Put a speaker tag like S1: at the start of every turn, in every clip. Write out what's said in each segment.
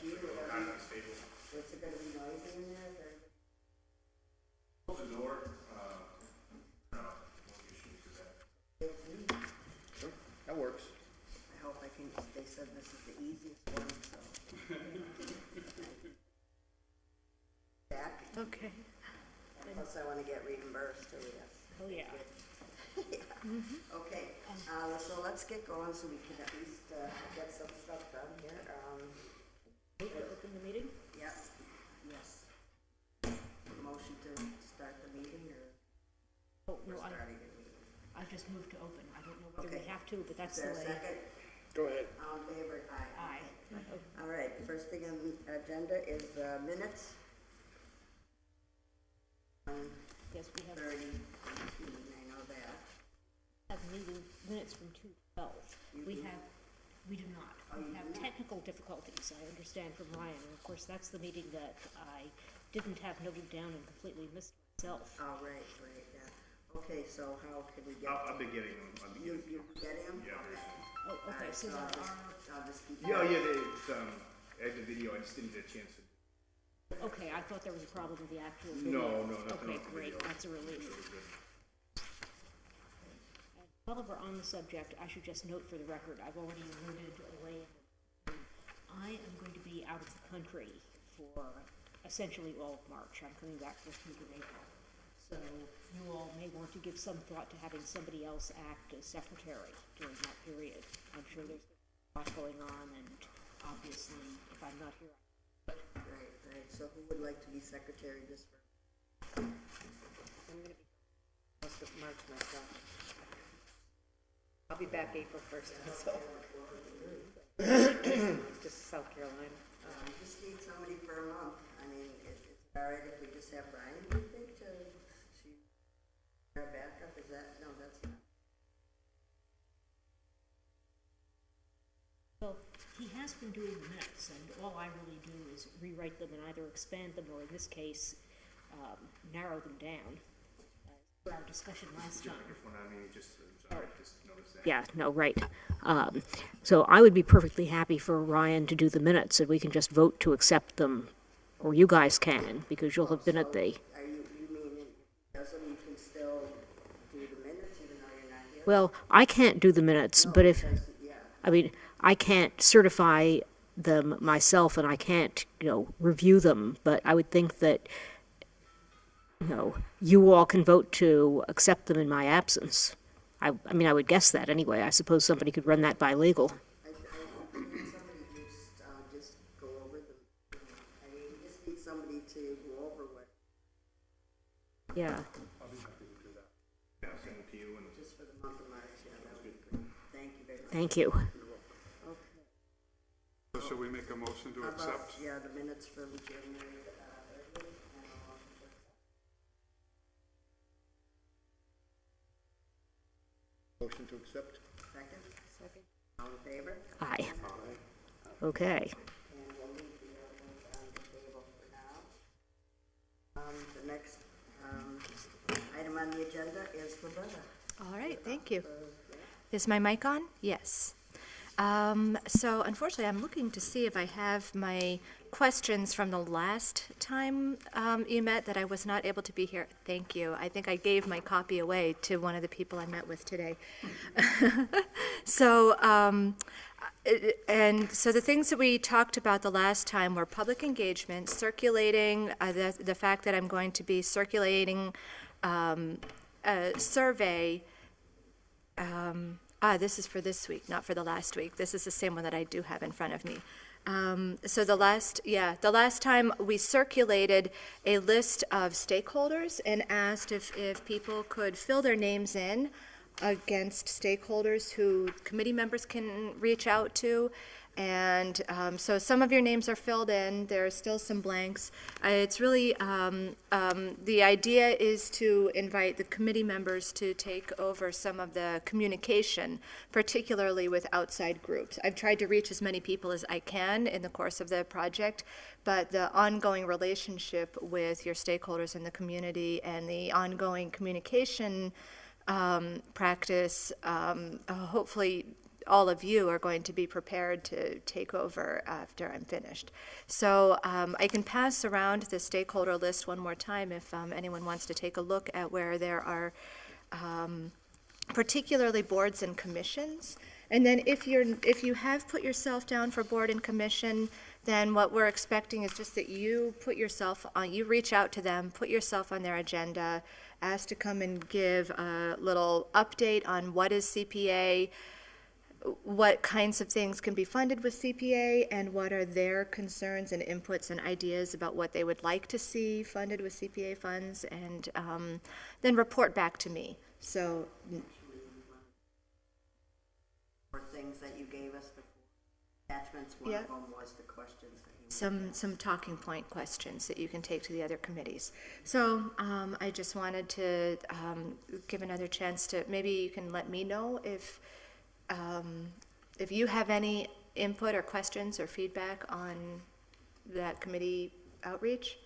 S1: to you.
S2: Kind of stable.
S1: Is it gonna be noisy in there?
S2: Close the door, no issue with that.
S3: Sure, that works.
S1: I hope I can, they said this is the easiest one, so. Back,
S4: Okay.
S1: plus I wanna get reimbursed too, yes.
S4: Oh, yeah.
S1: Yeah. Okay, so let's get going so we can at least, get some stuff done here.
S4: Move to open the meeting?
S1: Yeah, yes. Motion to start the meeting or
S4: Oh,
S1: we're
S4: no,
S1: starting the meeting?
S4: I just moved to open. I don't know whether we
S1: Okay.
S4: have to, but that's
S1: Is
S4: the
S1: there a
S4: way.
S1: second?
S3: Go ahead.
S1: All in favor? Aye.
S4: Aye.
S1: All right, first thing on the agenda is minutes.
S4: Yes, we have
S1: 30, I know that.
S4: meeting minutes from 2:12. We do not. We have technical difficulties, I understand from Ryan, and of course, that's the meeting that I didn't have noted down and completely missed myself.
S1: Oh, right, yeah. Okay, so how can we get?
S2: I'll be getting them,
S1: You getting them?
S2: Yeah.
S4: Oh,
S1: All
S4: okay,
S1: right,
S4: so
S1: so
S4: there
S1: I'll
S4: are,
S1: just keep.
S2: Yeah, it's, I had the video, I just didn't get a chance to.
S4: okay, I thought there was a problem with the actual
S2: No,
S4: video.
S2: no, nothing
S4: Okay,
S2: with the
S4: great,
S2: video.
S4: that's a relief.
S2: Really good.
S4: While we're on the subject, I should just note for the record, I've already alluded away. I am going to be out of the country for essentially all of March. I'm coming back first week of April. So you all may want to give some thought to having somebody else act as secretary during that period. I'm sure there's a lot going on, and obviously, if I'm not here,
S1: Right, so who would like to be secretary just for? I'm gonna be most of March myself.
S5: I'll be back April 1st, so. Just South Carolina.
S1: We just need somebody for a month. I mean, is it all right if we just have Brian, do you think, to, our backup, is that, no, that's not.
S4: well, he has been doing the minutes, and all I really do is rewrite them and either expand them or, in this case, narrow them down. For our discussion last time.
S2: If one, I mean, just, sorry, just noticed that.
S4: Yeah, no, right. So I would be perfectly happy for Ryan to do the minutes, and we can just vote to accept them, or you guys can, because you'll have been at the,
S1: Are you mean, doesn't you can still do the minutes even though you're not here?
S4: well, I can't do the minutes, but if,
S1: Yeah,
S4: I mean, I can't certify them myself, and I can't, review them, but I would think that, you all can vote to accept them in my absence. I mean, I would guess that anyway. I suppose somebody could run that by legal.
S1: I need somebody to just go over them. I mean, we just need somebody to go over what,
S4: Yeah.
S2: Yeah, I'll send it to you and.
S1: just for the month of March, yeah, that would be great. Thank you very much.
S4: Thank you.
S1: Okay.
S6: So should we make a motion to
S1: How about,
S6: accept?
S1: yeah, the minutes from January, 30th,
S3: Motion to accept?
S1: second? Second. All in favor?
S4: Aye. Okay.
S1: And we'll leave the other ones on the table for now. The next, item on the agenda is Roberta.
S5: All right, thank you. Is my mic on? Yes. So unfortunately, I'm looking to see if I have my questions from the last time you met that I was not able to be here. Thank you. I think I gave my copy away to one of the people I met with today. So, and so the things that we talked about the last time were public engagement, circulating, the fact that I'm going to be circulating a survey. This is for this week, not for the last week. This is the same one that I do have in front of me. So the last time we circulated a list of stakeholders and asked if people could fill their names in against stakeholders who committee members can reach out to. And so some of your names are filled in. There are still some blanks. It's really, the idea is to invite the committee members to take over some of the communication, particularly with outside groups. I've tried to reach as many people as I can in the course of the project, but the ongoing relationship with your stakeholders in the community and the ongoing communication practice hopefully all of you are going to be prepared to take over after I'm finished. So I can pass around the stakeholder list one more time if anyone wants to take a look at where there are particularly boards and commissions. And then if you have put yourself down for board and commission, then what we're expecting is just that you put yourself on, you reach out to them, put yourself on their agenda, ask to come and give a little update on what is CPA, what kinds of things can be funded with CPA, and what are their concerns and inputs and ideas about what they would like to see funded with CPA funds, and then report back to me. So,
S1: Or things that you gave us, the attachments, one
S5: Yeah.
S1: of them was the questions that you.
S5: some talking point questions that you can take to the other committees. So I just wanted to give another chance to, maybe you can let me know if you have any input or questions or feedback on that committee outreach.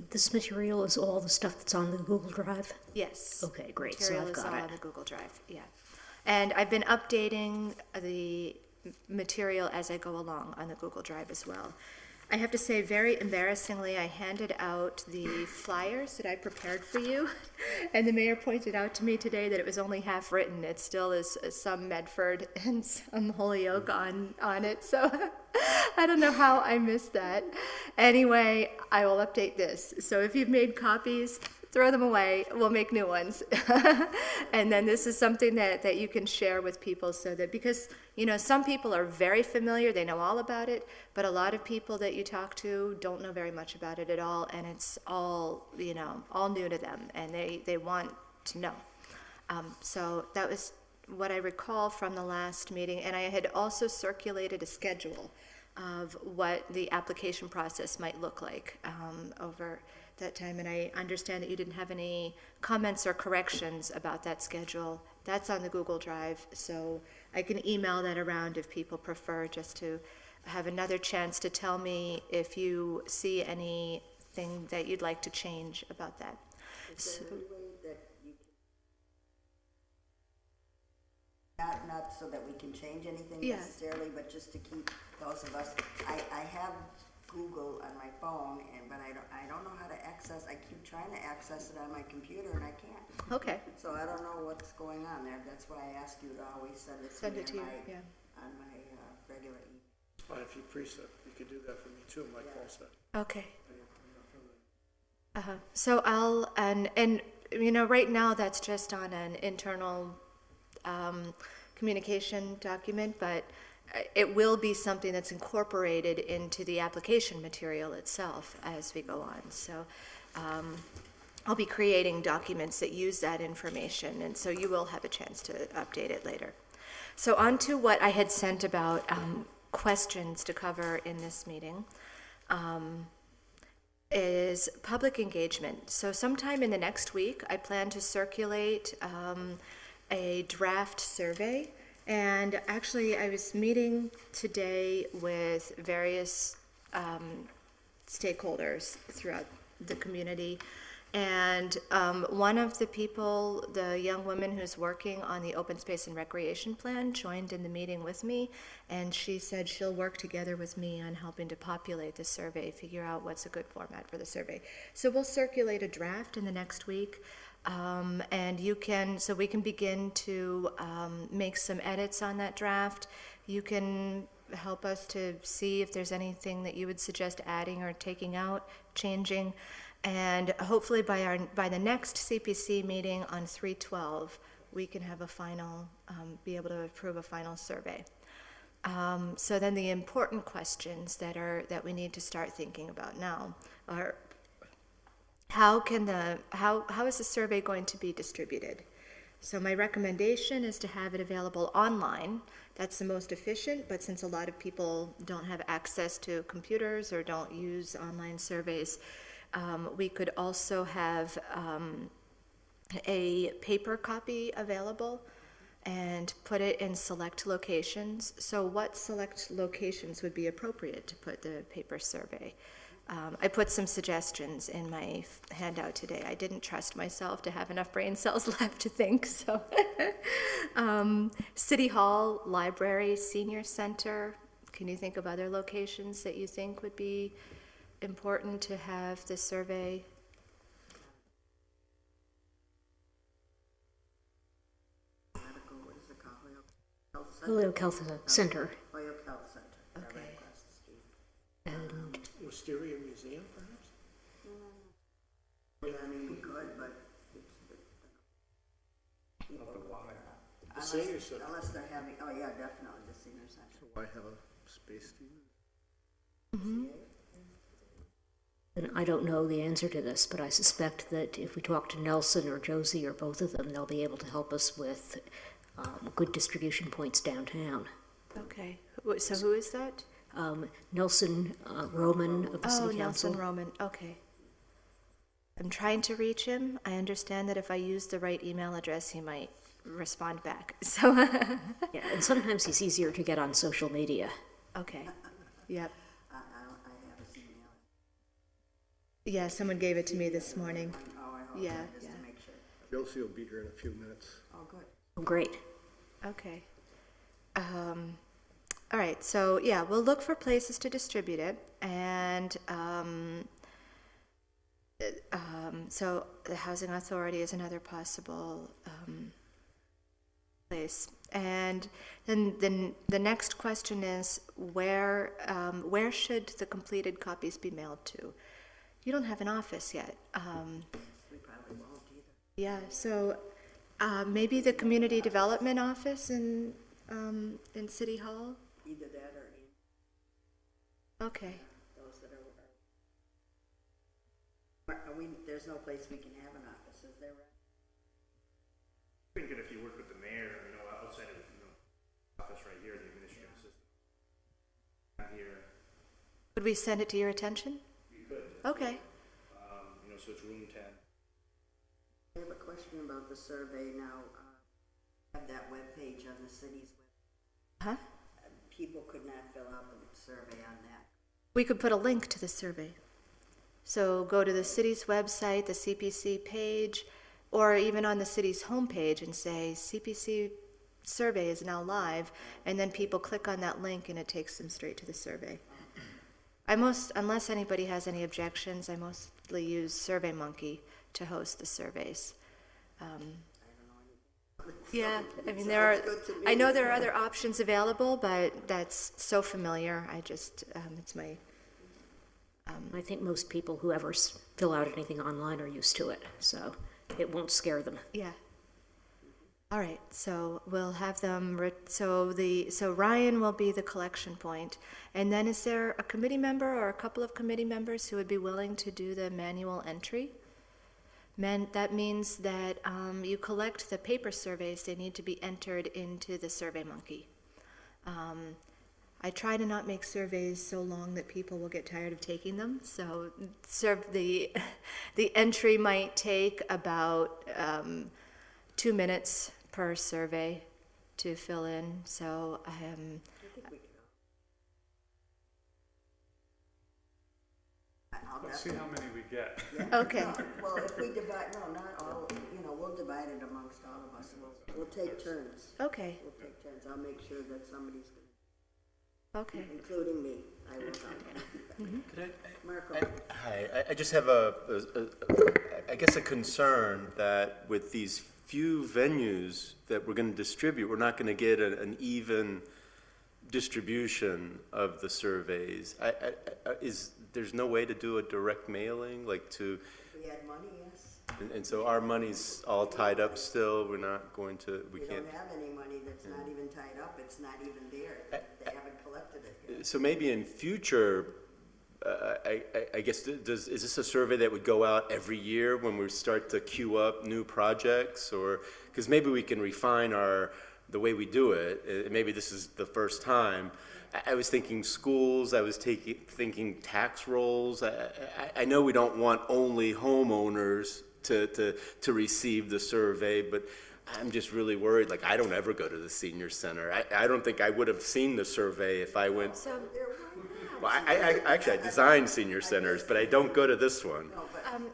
S4: This material is all the stuff that's on the Google Drive?
S5: Yes.
S4: Okay, great, so
S5: Material
S4: I've
S5: is
S4: got
S5: all
S4: it.
S5: on the Google Drive, yeah. And I've been updating the material as I go along on the Google Drive as well. I have to say, very embarrassingly, I handed out the flyers that I prepared for you, and the mayor pointed out to me today that it was only half written. It still is some Medford and some Holyoke on it, so I don't know how I missed that. Anyway, I will update this. So if you've made copies, throw them away, we'll make new ones. And then this is something that you can share with people, so that, because, you know, some people are very familiar, they know all about it, but a lot of people that you talk to don't know very much about it at all, and it's all, you know, all new to them, and they want to know. So that was what I recall from the last meeting, and I had also circulated a schedule of what the application process might look like over that time, and I understand that you didn't have any comments or corrections about that schedule. That's on the Google Drive, so I can email that around if people prefer, just to have another chance to tell me if you see anything that you'd like to change about that.
S1: Is there any way that you can, not so that we can change anything
S5: Yeah.
S1: necessarily, but just to keep those of us, I have Google on my phone, but I don't know how to access, I keep trying to access it on my computer and I can't.
S5: Okay,
S1: So I don't know what's going on there. That's why I ask you to always send it
S5: send it
S1: to
S5: to
S1: me
S5: you,
S1: on
S5: yeah.
S1: my regular email.
S3: Fine, if you preset, you could do that for me too, Mike Paulson.
S5: Okay. So I'll, and you know, right now that's just on an internal communication document, but it will be something that's incorporated into the application material itself as we go on. So I'll be creating documents that use that information, and so you will have a chance to update it later. So on to what I had sent about questions to cover in this meeting. Is public engagement. So sometime in the next week, I plan to circulate a draft survey. And actually, I was meeting today with various stakeholders throughout the community. And one of the people, the young woman who's working on the open space and recreation plan, joined in the meeting with me, and she said she'll work together with me on helping to populate the survey, figure out what's a good format for the survey. So we'll circulate a draft in the next week, and you can, so we can begin to make some edits on that draft. You can help us to see if there's anything that you would suggest adding or taking out, changing. And hopefully by the next CPC meeting on 3/12, we can have a final, be able to approve a final survey. So then the important questions that we need to start thinking about now are, how is the survey going to be distributed? So my recommendation is to have it available online. That's the most efficient, but since a lot of people don't have access to computers or don't use online surveys, we could also have a paper copy available and put it in select locations. So what select locations would be appropriate to put the paper survey? I put some suggestions in my handout today. I didn't trust myself to have enough brain cells left to think, so. City Hall, Library, Senior Center. Can you think of other locations that you think would be important to have this survey?
S1: Medical, what is it called? Health Center?
S4: Holyoke Health Center.
S1: Holyoke Health Center, right
S5: Okay.
S1: across the street.
S4: And
S3: Wisteria Museum, perhaps?
S1: Yeah, I mean, we could, but it's, people go there.
S3: senior center.
S1: Unless they're having, oh yeah, definitely, the senior center.
S3: Why have a space to use?
S4: And I don't know the answer to this, but I suspect that if we talk to Nelson or Josie or both of them, they'll be able to help us with good distribution points downtown.
S5: Okay, so who is that?
S4: Nelson Roman of the
S5: Oh,
S4: City Council.
S5: Nelson Roman, okay. I'm trying to reach him. I understand that if I use the right email address, he might respond back, so,
S4: Yeah, and sometimes he's easier to get on social media.
S5: okay, yep.
S1: I have a email.
S5: Yeah, someone gave it to me this morning.
S1: Oh, I hope,
S5: Yeah,
S1: just
S5: yeah.
S1: to make sure.
S3: Josie will be here in a few minutes.
S1: Oh, good.
S4: Oh, great.
S5: Okay. All right, so, yeah, we'll look for places to distribute it, and, so the Housing Authority is another possible, place. And then the next question is, where should the completed copies be mailed to? You don't have an office yet.
S1: We probably won't either.
S5: Yeah, so maybe the Community Development Office in City Hall?
S1: Either that or
S5: Okay,
S1: those that are we, there's no place we can have an office, is there?
S2: I think that if you work with the mayor, outside of, office right here, the administrative assistant. Not here,
S5: would we send it to your attention?
S2: you could,
S5: Okay,
S2: so it's room 10.
S1: I have a question about the survey now. Have that webpage on the city's web.
S5: huh?
S1: People could not fill out the survey on that.
S5: We could put a link to the survey. So go to the city's website, the CPC page, or even on the city's homepage and say CPC survey is now live, and then people click on that link and it takes them straight to the survey. Unless anybody has any objections, I mostly use SurveyMonkey to host the surveys. Yeah, I mean, I know there are other options available, but that's so familiar, I just, it's my,
S4: I think most people who ever fill out anything online are used to it, so it won't scare them.
S5: yeah. All right, so we'll have them, so Ryan will be the collection point. And then is there a committee member or a couple of committee members who would be willing to do the manual entry? That means that you collect the paper surveys, they need to be entered into the SurveyMonkey. I try to not make surveys so long that people will get tired of taking them, so the entry might take about 2 minutes per survey to fill in, so
S1: I think we could. I'll
S6: Let's see how many we get.
S5: Okay.
S1: Well, if we divide, no, not all, we'll divide it amongst all of us. We'll take turns.
S5: Okay,
S1: We'll take turns. I'll make sure that somebody's
S5: okay.
S1: including me. I will not.
S7: Could
S1: Marco.
S7: Hi, I just have I guess a concern that with these few venues that we're going to distribute, we're not going to get an even distribution of the surveys. There's no way to do a direct mailing, like to,
S1: If we had money, yes.
S7: and so our money's all tied up still, we're not going to, we
S1: We
S7: can't.
S1: don't have any money that's not even tied up. It's not even there. They haven't collected it yet.
S7: So maybe in future, I guess, is this a survey that would go out every year when we start to queue up new projects? Or, because maybe we can refine the way we do it. Maybe this is the first time. I was thinking schools, I was thinking tax rolls. I know we don't want only homeowners to receive the survey, but I'm just really worried. Like, I don't ever go to the senior center. I don't think I would have seen the survey if I went.
S5: So,
S1: There, why not?
S7: Well, actually, I design senior centers, but I don't go to this one.
S1: No,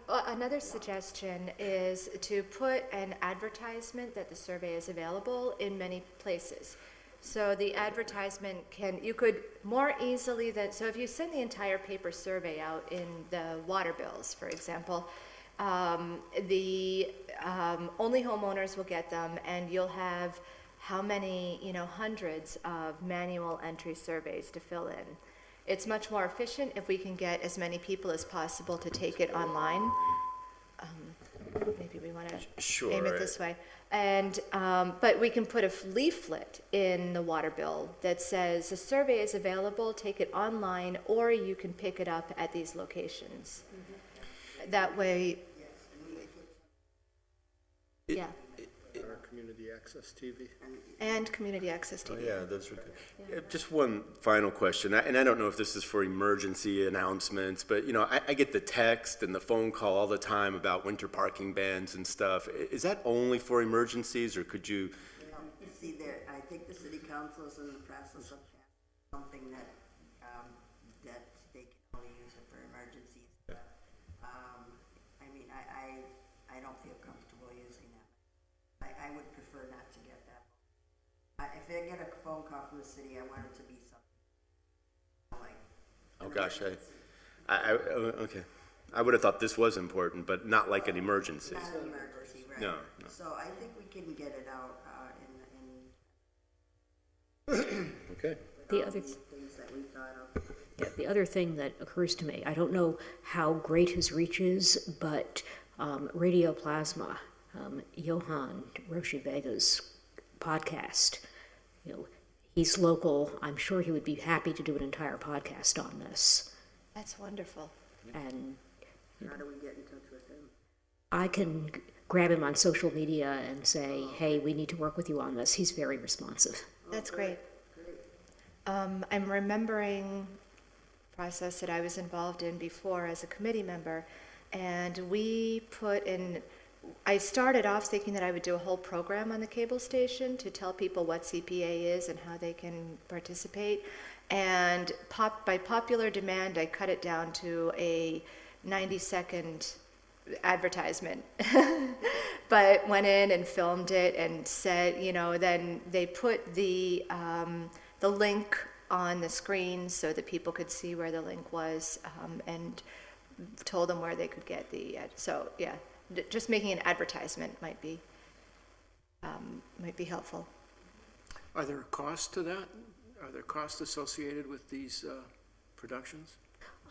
S1: but
S5: Another suggestion is to put an advertisement that the survey is available in many places. So the advertisement you could more easily so if you send the entire paper survey out in the water bills, for example, the only homeowners will get them, and you'll have how many, hundreds of manual entry surveys to fill in. It's much more efficient if we can get as many people as possible to take it online. Maybe we want to aim
S7: Sure.
S5: it this way. And, but we can put a leaflet in the water bill that says, the survey is available, take it online, or you can pick it up at these locations. That way, yeah,
S3: Our community access TV.
S5: and community access
S7: Oh,
S5: TV.
S7: yeah, those are good. Yeah, just one final question, and I don't know if this is for emergency announcements, but, I get the text and the phone call all the time about winter parking bans and stuff. Is that only for emergencies, or could you,
S1: you see there, I think the city council is in the process of something that, that they can only use it for emergencies. But, I mean, I don't feel comfortable using that. I would prefer not to get that. If I get a phone call from the city, I want it to be something like.
S7: oh, gosh, okay. I would have thought this was important, but not like an emergency.
S1: Not an emergency, right?
S7: No, no.
S1: So I think we can get it out,
S7: Okay.
S4: The other,
S1: things that we thought of.
S4: yeah, the other thing that occurs to me, I don't know how great his reach is, but Radio Plasma, Johan Roshi Vega's podcast, he's local. I'm sure he would be happy to do an entire podcast on this.
S5: That's wonderful.
S4: And
S1: How do we get in touch with him?
S4: I can grab him on social media and say, hey, we need to work with you on this. He's very responsive.
S5: That's great. I'm remembering a process that I was involved in before as a committee member, and I started off thinking that I would do a whole program on the cable station to tell people what CPA is and how they can participate. And by popular demand, I cut it down to a 90-second advertisement. But went in and filmed it and said, then they put the link on the screen so that people could see where the link was, and told them where they could get so yeah, just making an advertisement might be helpful.
S3: Are there costs to that? Are there costs associated with these productions?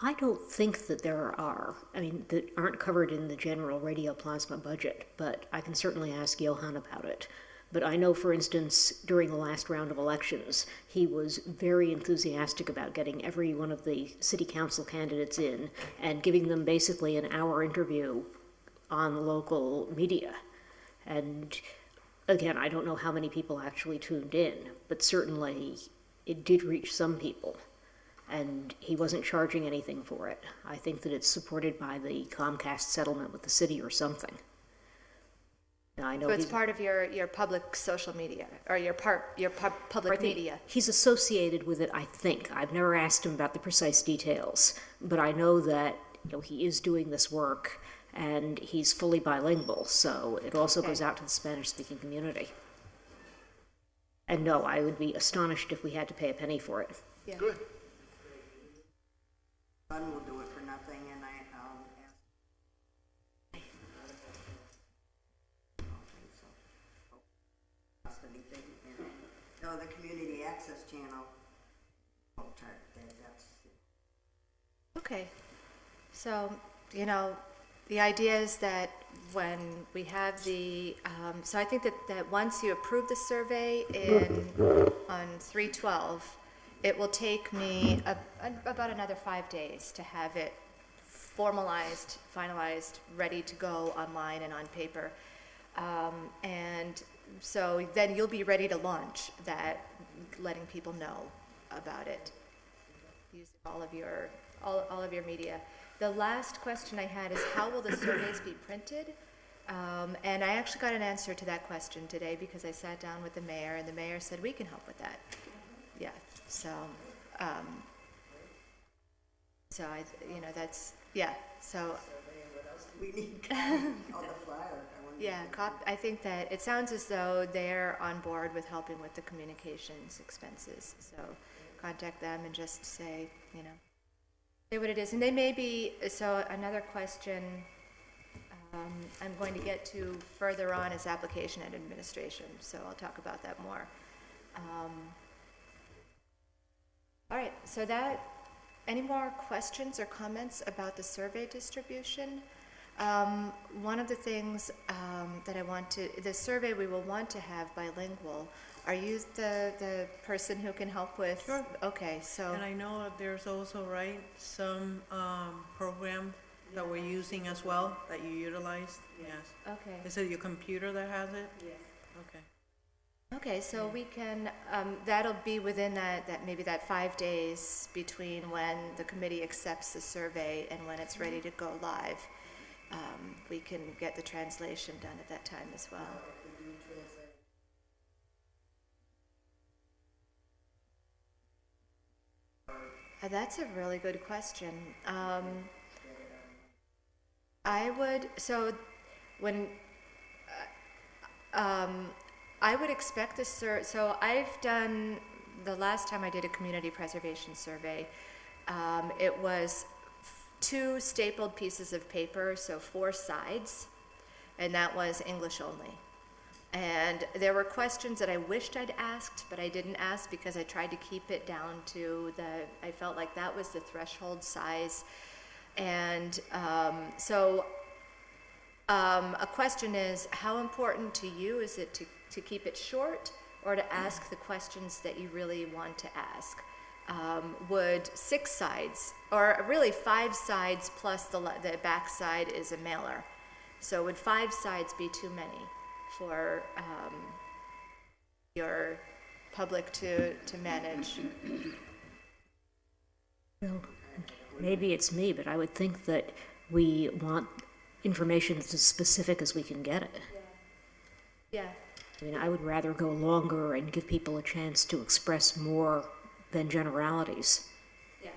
S4: I don't think that there are, that aren't covered in the general Radio Plasma budget, but I can certainly ask Johan about it. But I know, for instance, during the last round of elections, he was very enthusiastic about getting every one of the city council candidates in and giving them basically an hour interview on the local media. And again, I don't know how many people actually tuned in, but certainly it did reach some people. And he wasn't charging anything for it. I think that it's supported by the Comcast settlement with the city or something. Now, I know
S5: So it's
S4: he's-
S5: part of your public social media, or your
S4: I
S5: public
S4: think
S5: media.
S4: He's associated with it, I think. I've never asked him about the precise details, but I know that he is doing this work, and he's fully bilingual, so it also
S5: Okay.
S4: goes out to the Spanish-speaking community. And no, I would be astonished if we had to pay a penny for it.
S5: Yeah.
S3: Good.
S1: Fun will do it for nothing, and I'll ask. I don't think so. Cost anything, and no, the community access channel. That's.
S5: Okay. So, the idea is that when we have so I think that once you approve the survey on 3/12, it will take me about another 5 days to have it formalized, finalized, ready to go online and on paper. And so then you'll be ready to launch that, letting people know about it, using all of your media. The last question I had is, how will the surveys be printed? And I actually got an answer to that question today because I sat down with the mayor, and the mayor said, we can help with that. Yeah, so So that's, yeah, so,
S1: What else do we need? Oh, the flyer. I wonder-
S5: yeah, I think that it sounds as though they're on board with helping with the communications expenses. So contact them and just say what it is. And they may be, so another question I'm going to get to further on is application and administration. So I'll talk about that more. All right, so any more questions or comments about the survey distribution? One of the things that the survey we will want to have bilingual. Are you the person who can help with?
S8: Sure.
S5: Okay, so,
S8: And I know that there's also, right, some program that we're using as well, that you utilized? Yes.
S5: okay.
S8: Is it your computer that has it?
S1: Yes.
S8: Okay.
S5: Okay, so we can, that'll be within maybe that 5 days between when the committee accepts the survey and when it's ready to go live. We can get the translation done at that time as well.
S1: We do translate.
S5: That's a really good question. I would, so when, I would expect this, so I've done, the last time I did a community preservation survey, it was 2 stapled pieces of paper, so 4 sides, and that was English only. And there were questions that I wished I'd asked, but I didn't ask because I tried to keep it down to I felt like that was the threshold size. And a question is, how important to you is it to keep it short or to ask the questions that you really want to ask? Would 6 sides, or really 5 sides plus the back side is a mailer. So would 5 sides be too many for your public to manage?
S4: Well, maybe it's me, but I would think that we want information that's as specific as we can get it.
S5: Yeah.
S4: I mean, I would rather go longer and give people a chance to express more than generalities.
S5: Yeah.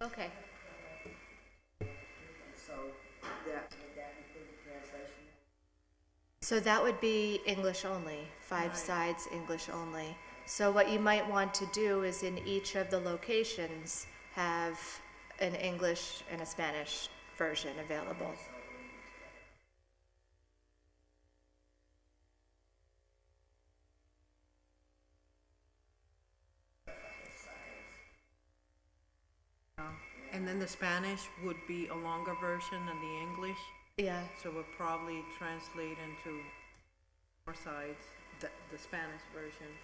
S5: Okay.
S1: So would that include the translation?
S5: So that would be English only, 5 sides English only. So what you might want to do is in each of the locations have an English and a Spanish version available.
S8: And then the Spanish would be a longer version than the English,
S5: Yeah.
S8: so we'll probably translate into more sides, the Spanish version.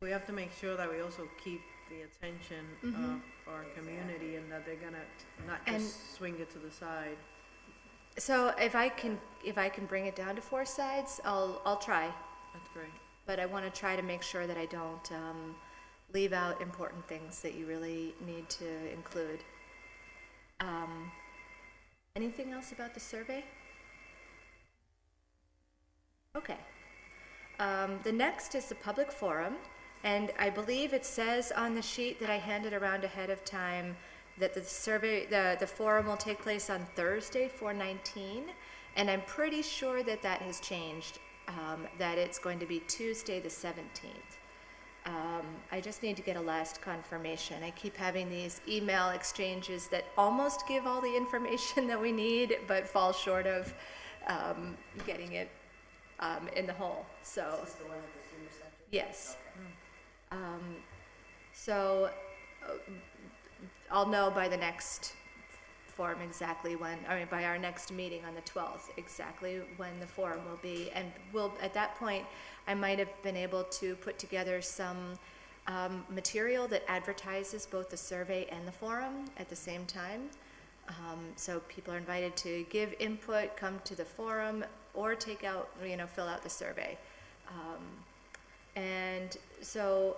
S8: We have to make sure that we also keep the attention of our community and that they're gonna not
S5: And-
S8: just swing it to the side.
S5: So if I can bring it down to 4 sides, I'll try.
S8: That's great.
S5: But I want to try to make sure that I don't leave out important things that you really need to include. Anything else about the survey? Okay. The next is the public forum, and I believe it says on the sheet that I handed around ahead of time that the survey, the forum will take place on Thursday, 4/19, and I'm pretty sure that has changed, that it's going to be Tuesday, the 17th. I just need to get a last confirmation. I keep having these email exchanges that almost give all the information that we need, but fall short of getting it in the hole, so.
S1: Is this the one at the senior center?
S5: Yes. So I'll know by the next forum exactly by our next meeting on the 12th, exactly when the forum will be. And at that point, I might have been able to put together some material that advertises both the survey and the forum at the same time. So people are invited to give input, come to the forum, or fill out the survey. And so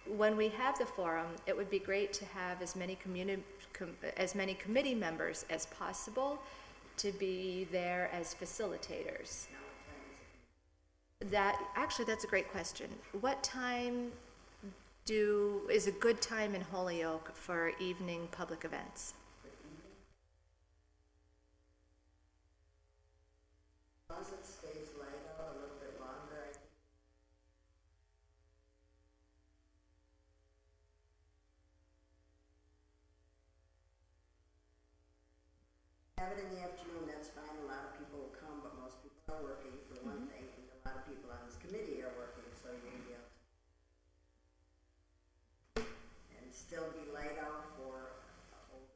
S5: when we have the forum, it would be great to have as many committee members as possible to be there as facilitators. That's a great question. What time is a good time in Holyoke for evening public events?
S1: As long as it stays light out a little bit longer, I think. Have it in the afternoon, that's fine, a lot of people will come, but most people are working for one thing, and a lot of people on this committee are working, so you may be able to. And still be light out for older.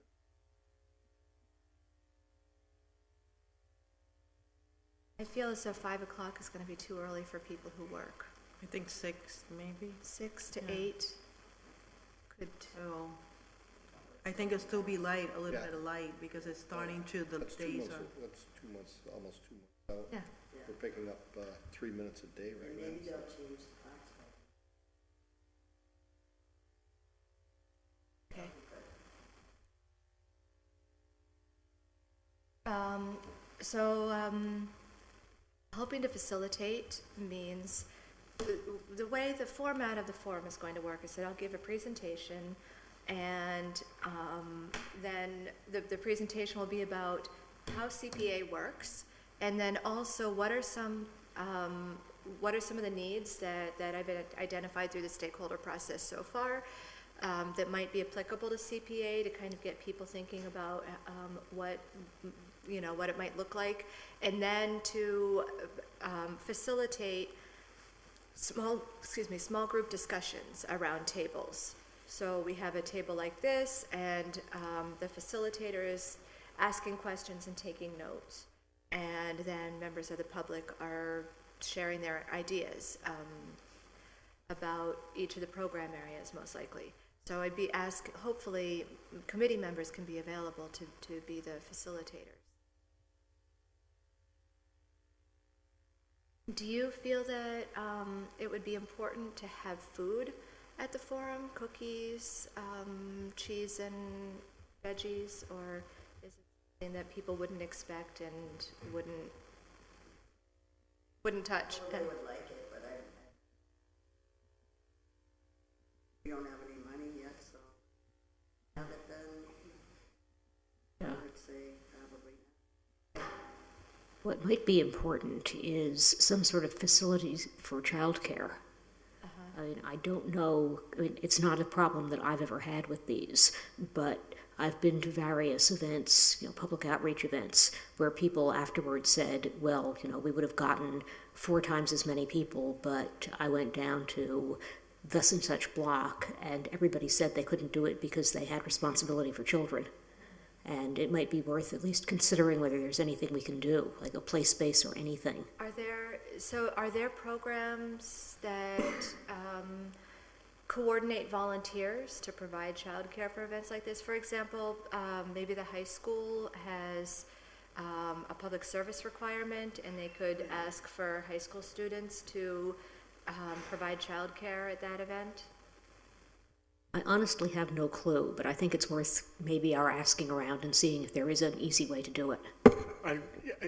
S5: I feel as though 5 o'clock is going to be too early for people who work.
S8: I think 6, maybe.
S5: 6 to
S8: Yeah.
S5: 8 could,
S8: So, I think it'll still be light, a little
S9: Yeah.
S8: bit of light, because it's starting to, the
S9: That's 2
S8: days
S9: months,
S8: are.
S9: that's 2 months, almost 2 months out.
S5: yeah.
S9: We're picking up 3 minutes a day
S1: And
S9: right
S1: maybe
S9: now.
S1: they'll change the clock.
S5: Okay. Hoping to facilitate means, the way the format of the forum is going to work is that I'll give a presentation, and then the presentation will be about how CPA works, and then also what are some of the needs that I've identified through the stakeholder process so far, that might be applicable to CPA, to kind of get people thinking about what it might look like, and then to facilitate small group discussions around tables. So we have a table like this, and the facilitator is asking questions and taking notes, and then members of the public are sharing their ideas about each of the program areas, most likely. So I'd be hopefully, committee members can be available to be the facilitators. Do you feel that it would be important to have food at the forum, cookies, cheese and veggies, or is it something that people wouldn't expect and wouldn't touch?
S1: Well, they would like it, but we don't have any money yet, so. Have it then, I would say probably not.
S4: What might be important is some sort of facilities for childcare. I mean, I don't know, it's not a problem that I've ever had with these, but I've been to various events, public outreach events, where people afterwards said, well, we would have gotten 4 times as many people, but I went down to thus and such block, and everybody said they couldn't do it because they had responsibility for children. And it might be worth at least considering whether there's anything we can do, like a play space or anything.
S5: Are there programs that coordinate volunteers to provide childcare for events like this? For example, maybe the high school has a public service requirement, and they could ask for high school students to provide childcare at that event?
S4: I honestly have no clue, but I think it's worth maybe our asking around and seeing if there is an easy way to do it.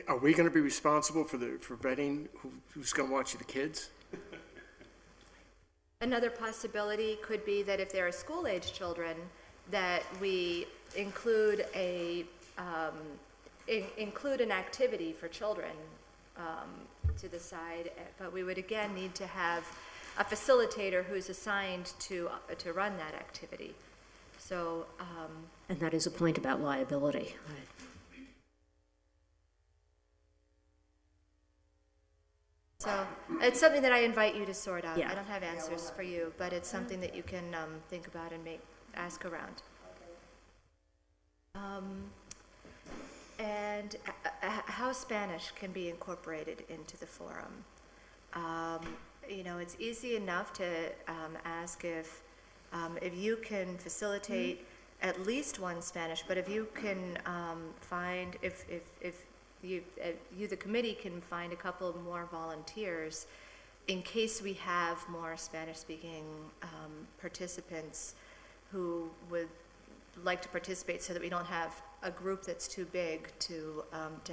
S3: Are we going to be responsible for vetting who's going to watch the kids?
S5: Another possibility could be that if there are school-age children, that we include include an activity for children to the side, but we would again need to have a facilitator who's assigned to run that activity. So,
S4: And that is a point about liability.
S5: so it's something that I invite you to sort out.
S4: Yeah.
S5: I don't have answers for you, but it's something that you can think about and ask around. And how Spanish can be incorporated into the forum. It's easy enough to ask if you can facilitate at least one Spanish, but if you can find, if you, the committee can find a couple more volunteers in case we have more Spanish-speaking participants who would like to participate, so that we don't have a group that's too big to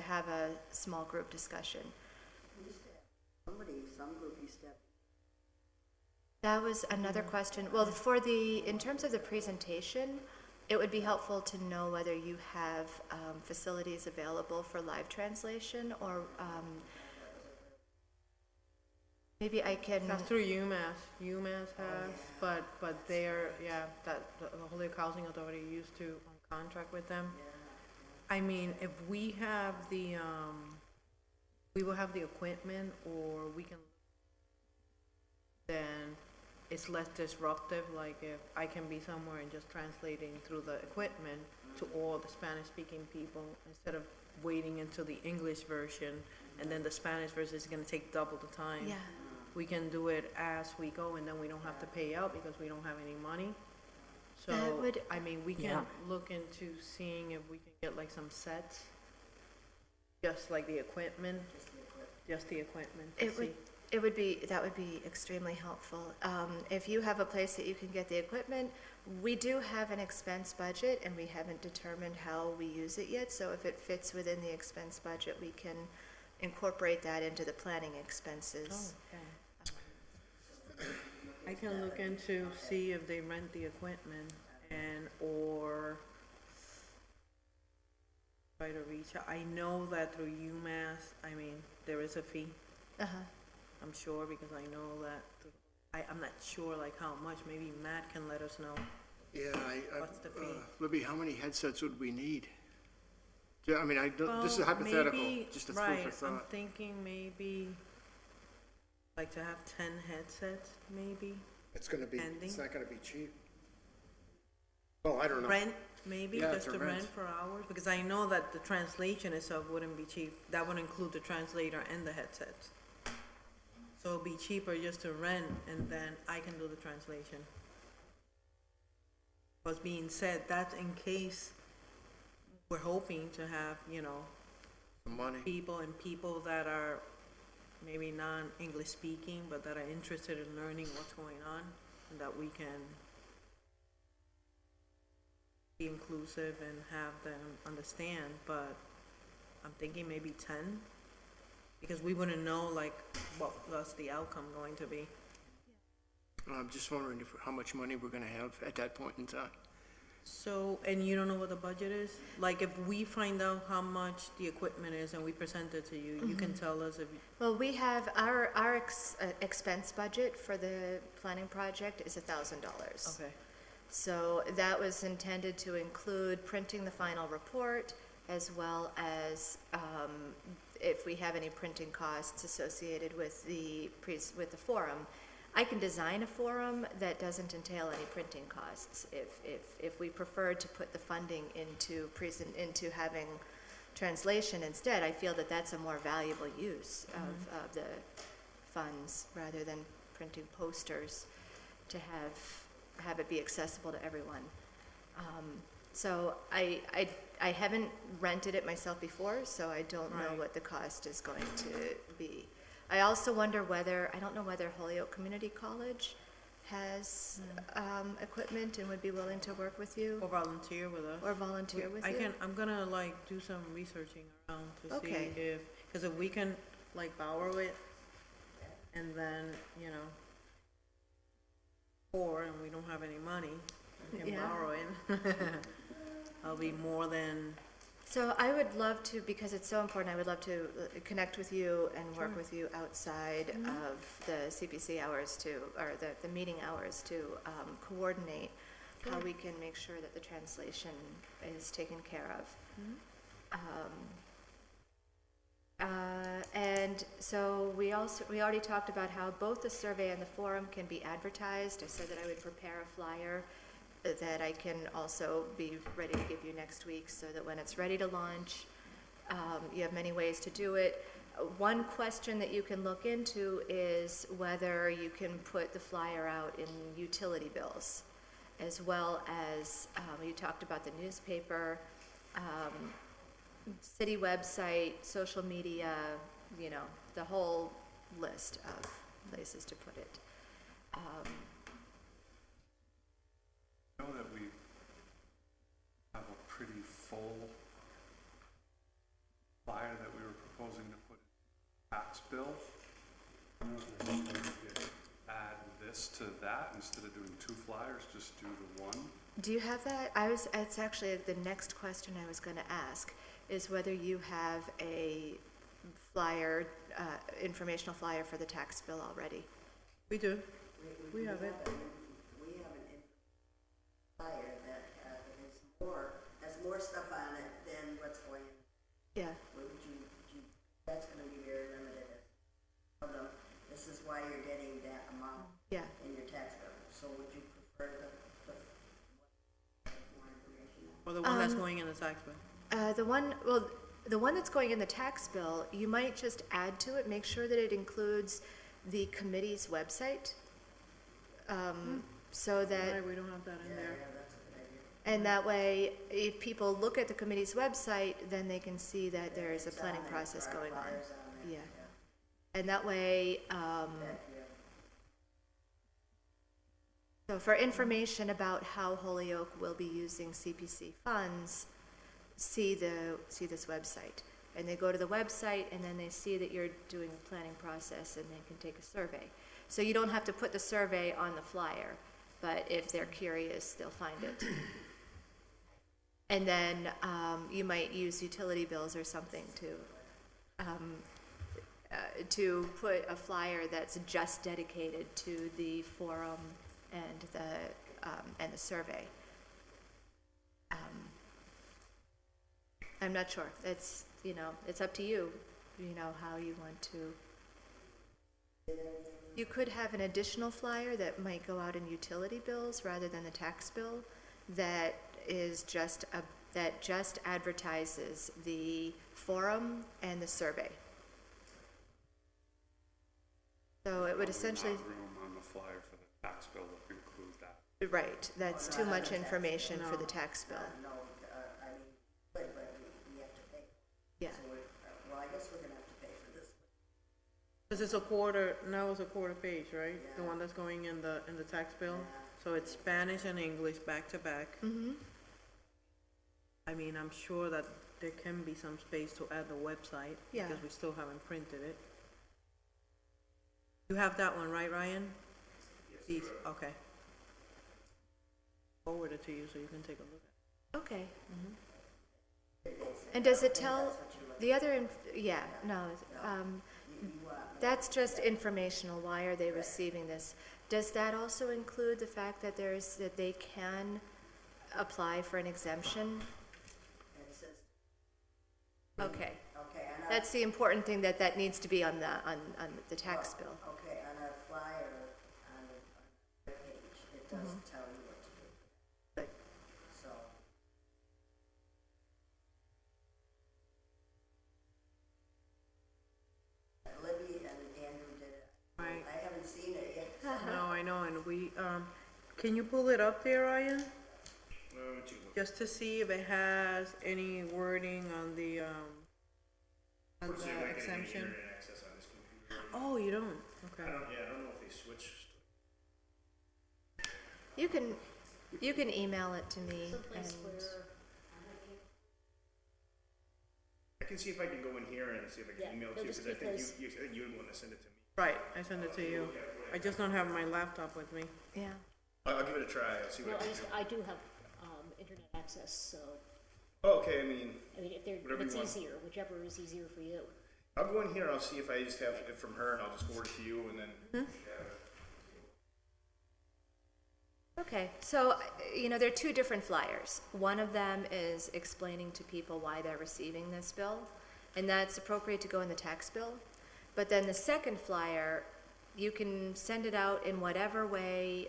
S5: have a small group discussion.
S1: Some group used to have
S5: That was another question. Well, in terms of the presentation, it would be helpful to know whether you have facilities available for live translation, or maybe I can,
S8: That's through UMass. UMass has, but they're, yeah, that, the Holyoke Housing Authority used to contract with them. I mean, if we have the, we will have the equipment, or we can, then it's less disruptive, like if I can be somewhere and just translating through the equipment to all the Spanish-speaking people, instead of waiting until the English version, and then the Spanish version is gonna take double the time.
S5: yeah.
S8: We can do it as we go, and then we don't have to pay out because we don't have any money. So,
S5: That would-
S8: I mean, we
S3: Yeah.
S8: can look into seeing if we can get like some sets, just like the equipment, just the equipment to see.
S5: That would be extremely helpful. If you have a place that you can get the equipment, we do have an expense budget, and we haven't determined how we use it yet, so if it fits within the expense budget, we can incorporate that into the planning expenses.
S8: Oh, okay. I can look into, see if they rent the equipment, and, or try to reach out. I know that through UMass, I mean, there is a fee,
S5: Uh-huh.
S8: I'm sure, because I know that, I'm not sure like how much, maybe Matt can let us know.
S3: Yeah,
S8: What's the fee?
S3: Libby, how many headsets would we need? Yeah, I mean, this is
S8: Well,
S3: hypothetical,
S8: maybe-
S3: just a food for
S8: Right, I'm
S3: thought.
S8: thinking maybe, like to have 10 headsets, maybe.
S9: It's gonna be,
S8: Pending.
S9: it's not gonna be cheap. Oh, I don't know.
S8: Rent, maybe,
S3: Yeah,
S8: just
S3: to
S8: to
S3: rent.
S8: rent for hours, because I know that the translation itself wouldn't be cheap. That would include the translator and the headsets. So it'd be cheaper just to rent, and then I can do the translation. What's being said, that's in case we're hoping to have, you know,
S3: The money.
S8: people that are maybe non-English speaking, but that are interested in learning what's going on, and that we can be inclusive and have them understand, but I'm thinking maybe 10, because we wouldn't know like what was the outcome going to be.
S3: I'm just wondering how much money we're gonna have at that point in time.
S8: So, and you don't know what the budget is? Like if we find out how much the equipment is and we present it to you, you can tell us if,
S5: Well, we have, our expense budget for the planning project is $1,000.
S8: okay.
S5: So that was intended to include printing the final report, as well as if we have any printing costs associated with the forum. I can design a forum that doesn't entail any printing costs. If we preferred to put the funding into having translation instead, I feel that that's a more valuable use of the funds, rather than printing posters to have it be accessible to everyone. So I haven't rented it myself before, so I don't know
S8: Right.
S5: what the cost is going to be. I also wonder I don't know whether Holyoke Community College has equipment and would be willing to work with you
S8: Or volunteer with us.
S5: or volunteer with you.
S8: I'm gonna like do some researching around to see
S5: Okay.
S8: because if we can like borrow it, and then, you know, poor and we don't have any money, we can
S5: Yeah.
S8: borrow it. I'll be more than,
S5: So I would love to, because it's so important, I would love to connect with you and work with you outside of the CPC hours or the meeting hours to coordinate how we can make sure that the translation is taken care of. And so we already talked about how both the survey and the forum can be advertised. I said that I would prepare a flyer that I can also be ready to give you next week, so that when it's ready to launch, you have many ways to do it. One question that you can look into is whether you can put the flyer out in utility bills, as well as, you talked about the newspaper, city website, social media, you know, the whole list of places to put it.
S6: I know that we have a pretty full flyer that we were proposing to put in the tax bill. I don't know if we could add this benefits to that, instead of doing 2 flyers, just do the one?
S5: Do you have that? It's actually the next question I was gonna ask, is whether you have a flyer, informational flyer for the tax bill already.
S8: We do. We have it.
S1: We have an flyer that has more stuff on it than what's going in.
S5: Yeah,
S1: That's gonna be very limited. This is why you're getting that amount
S5: yeah.
S1: in your tax bill. So would you prefer the more information?
S8: Or the one that's going in the tax bill.
S5: The one that's going in the tax bill, you might just add to it, make sure that it includes the committee's website. So that,
S8: Right, we don't have that in there.
S1: Yeah, that's a good idea.
S5: and that way, if people look at the committee's website, then they can see that there is a planning process going on.
S1: Flyers on
S5: Yeah.
S1: there,
S5: And that way,
S1: yeah.
S5: so for information about how Holyoke will be using CPC funds, see this website. And they go to the website, and then they see that you're doing a planning process, and they can take a survey. So you don't have to put the survey on the flyer, but if they're curious, they'll find it. And then you might use utility bills or something to put a flyer that's just dedicated to the forum and the survey. I'm not sure. It's, it's up to you, how you want to. You could have an additional flyer that might go out in utility bills rather than the tax bill that is that just advertises the forum and the survey. So it would essentially,
S6: Not room on the flyer for the tax bill to include that.
S5: right, that's too much information for the tax bill.
S1: No, I mean, but we have to pay.
S5: Yeah.
S1: So well, I guess we're gonna have to pay for this.
S8: Because now it's a quarter page, right? The one that's going in the tax bill? So it's Spanish and English back to back.
S5: Mm-hmm.
S8: I mean, I'm sure that there can be some space to add the website.
S5: Yeah.
S8: Because we still haven't printed it. You have that one, right, Ryan? Yes. Okay. Forward it to you so you can take a look at
S5: Okay. And does it tell the other, yeah, no, that's just informational. Why are they receiving this? Does that also include the fact that that they can apply for an exemption?
S1: And it says,
S5: Okay,
S1: okay,
S5: that's the important thing, that needs to be on the tax bill.
S1: okay, on our flyer, on the page, it does tell you what to do.
S5: Good.
S1: So. Libby and Andrew did it.
S8: Right.
S1: I haven't seen it yet.
S8: No, I know, and we, can you pull it up there, Ryan? Just to see if it has any wording on the exemption?
S2: Internet access on this computer.
S8: Oh, you don't? Okay.
S2: I don't know if they switched.
S5: You can email it to me, and,
S2: I can see if I can go in here and see if I
S4: Yeah,
S2: can email it to
S4: no,
S2: you,
S4: just
S2: because I think
S4: because-
S2: you would want to send it to me.
S8: Right, I send it to you. I just don't have my laptop with me.
S5: yeah.
S2: I'll give it a try, I'll see
S4: well,
S2: what I can do.
S4: I do have, internet access, so,
S2: Oh, okay, I mean,
S4: if
S2: Whatever
S4: it's
S2: you want.
S4: easier, whichever is easier for you.
S2: I'll go in here, I'll see if I just have it from her, and I'll just forward it to you, and then.
S5: Okay, so, there are two different flyers. One of them is explaining to people why they're receiving this bill, and that's appropriate to go in the tax bill. But then the second flyer, you can send it out in whatever way,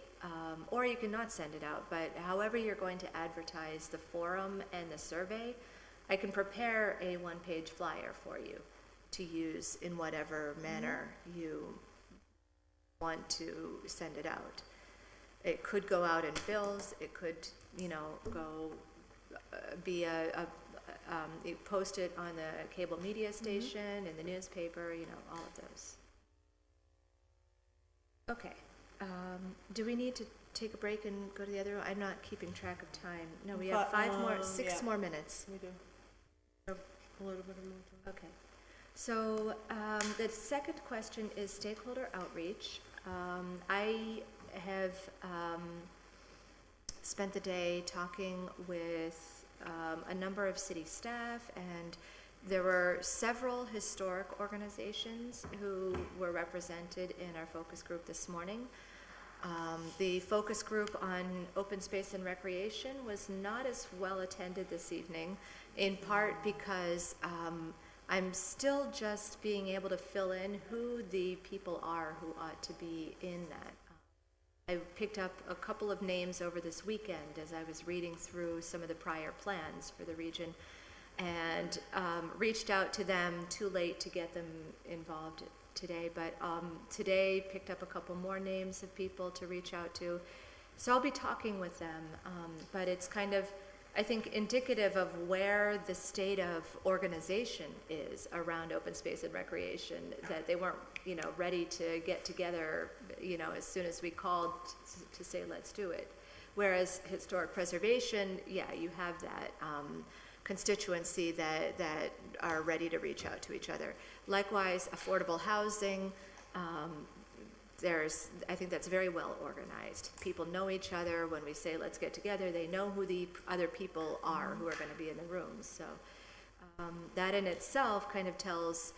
S5: or you can not send it out, but however you're going to advertise the forum and the survey, I can prepare a one-page flyer for you to use in whatever manner you want to send it out. It could go out in bills, it could, go, be you post it on the cable media station, in the newspaper, all of those. Okay, do we need to take a break and go to the other one? I'm not keeping track of time. No, we have six
S8: yeah.
S5: more minutes.
S8: We do. Have a little bit of more time.
S5: Okay. So, the second question is stakeholder outreach. I have spent the day talking with a number of city staff, and there were several historic organizations who were represented in our focus group this morning. The focus group on open space and recreation was not as well attended this evening, in part because I'm still just being able to fill in who the people are who ought to be in that. I picked up a couple of names over this weekend as I was reading through some of the prior plans for the region, and reached out to them, too late to get them involved today, but today picked up a couple more names of people to reach out to. So I'll be talking with them, but it's kind of, I think, indicative of where the state of organization is around open space and recreation, that they weren't, ready to get together, as soon as we called to say, let's do it. Whereas historic preservation, yeah, you have that constituency that are ready to reach out to each other. Likewise, affordable housing, I think that's very well organized. People know each other. When we say let's get together, they know who the other people are who are going to be in the rooms. So that in itself kind of tells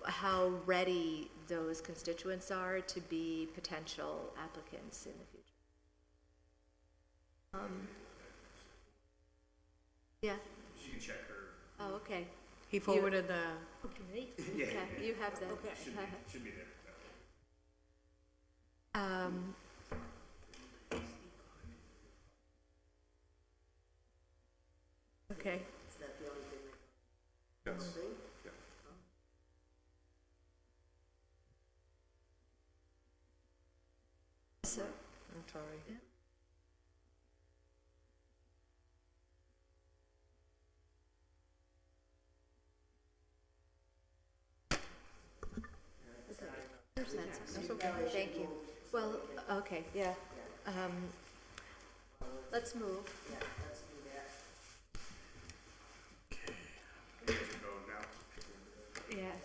S5: how ready those constituents are to be potential applicants in the future. Yeah.
S2: She can check her.
S5: Oh, okay.
S8: He forwarded the,
S4: Okay.
S5: Yeah, you have that.
S2: Should be there.
S5: Okay.
S1: Is that the only thing
S6: Yes.
S5: So,
S8: I'm sorry.
S5: that's okay. Thank you. Well, okay, yeah. Let's move.
S1: Yeah, let's do that.
S2: You guys are going now.
S5: Yeah.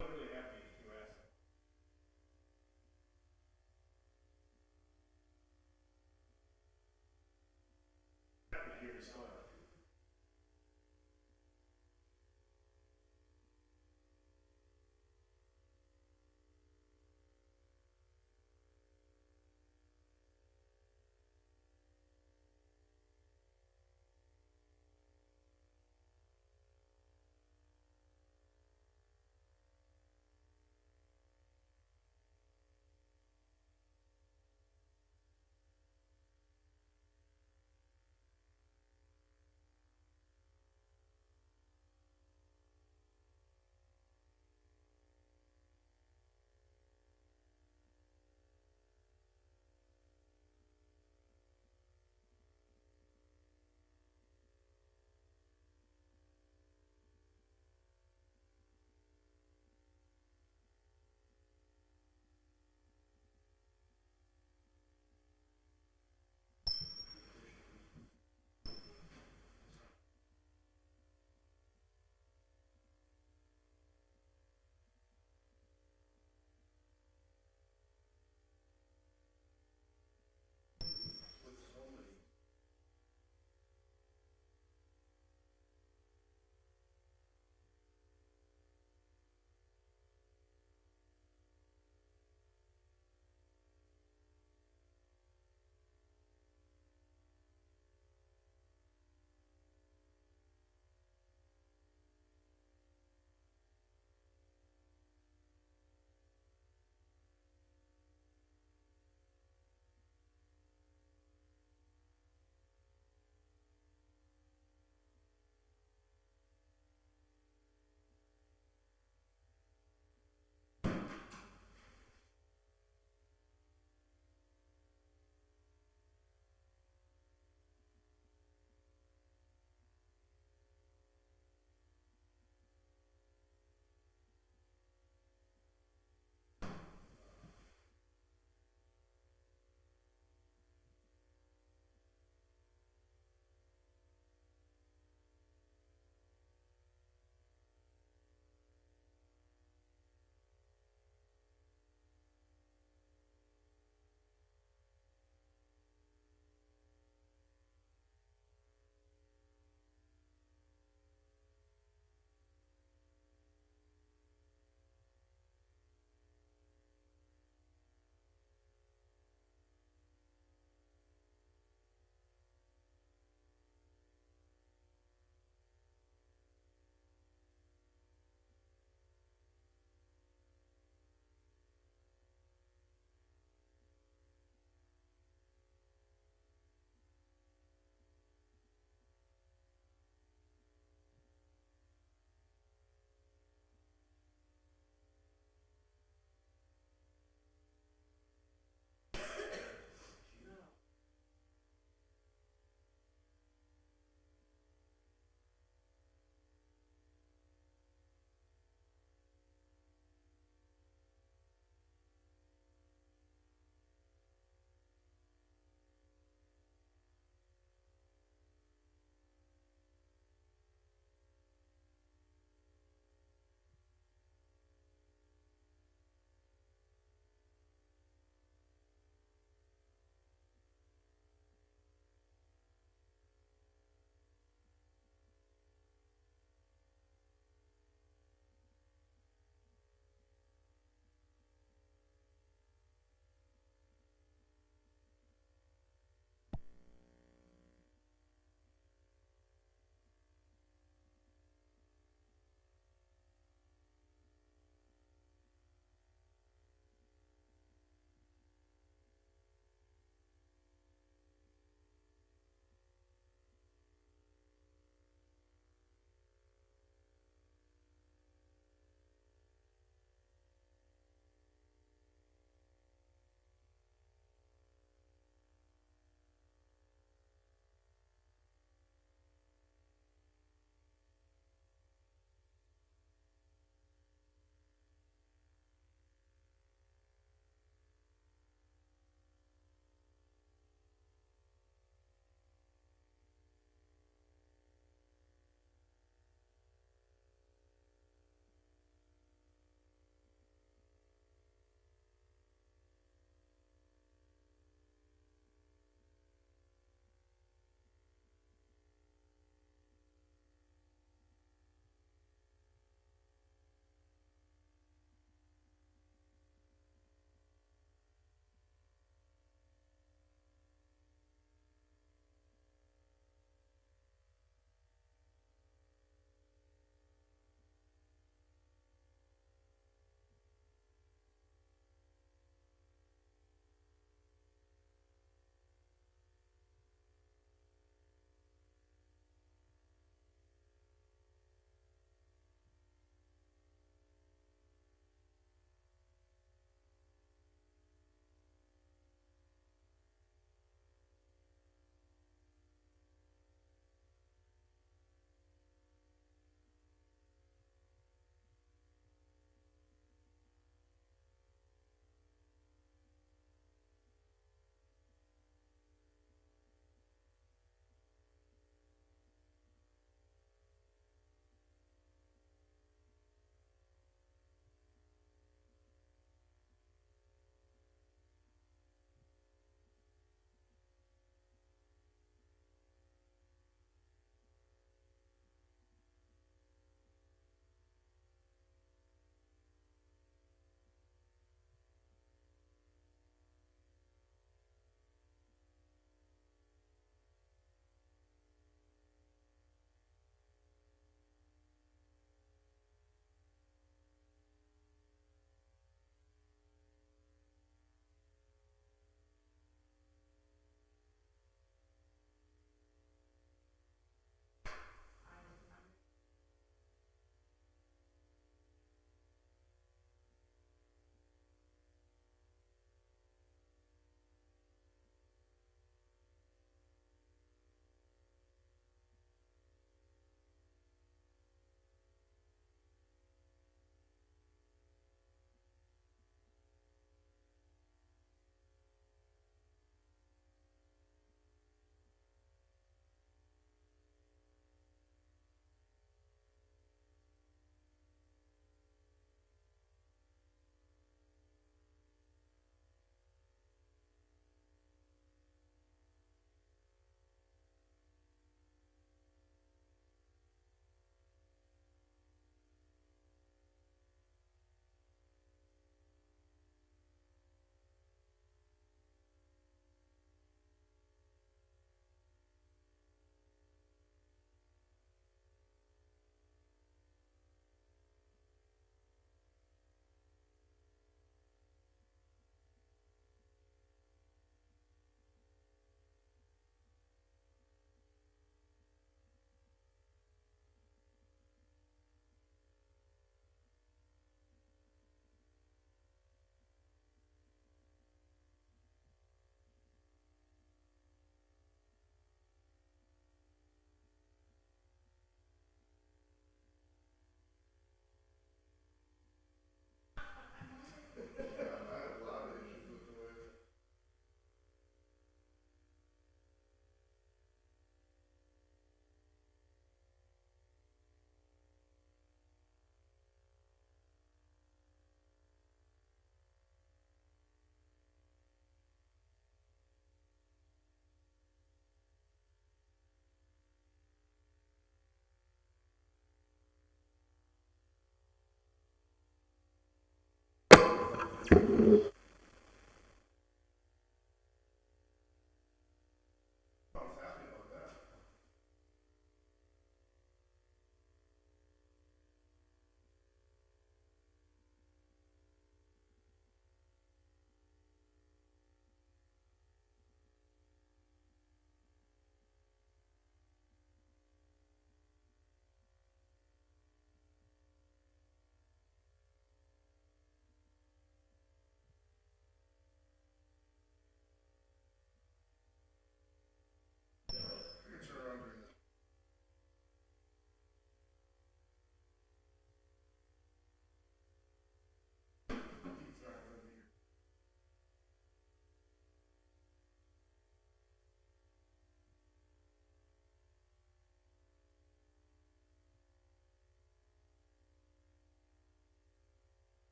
S2: I'm really happy you asked that. Happy to hear you still have.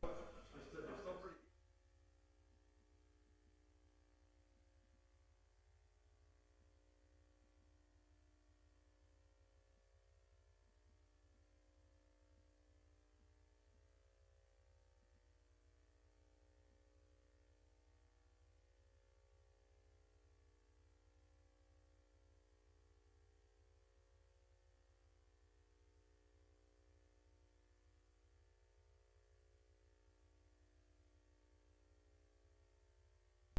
S6: But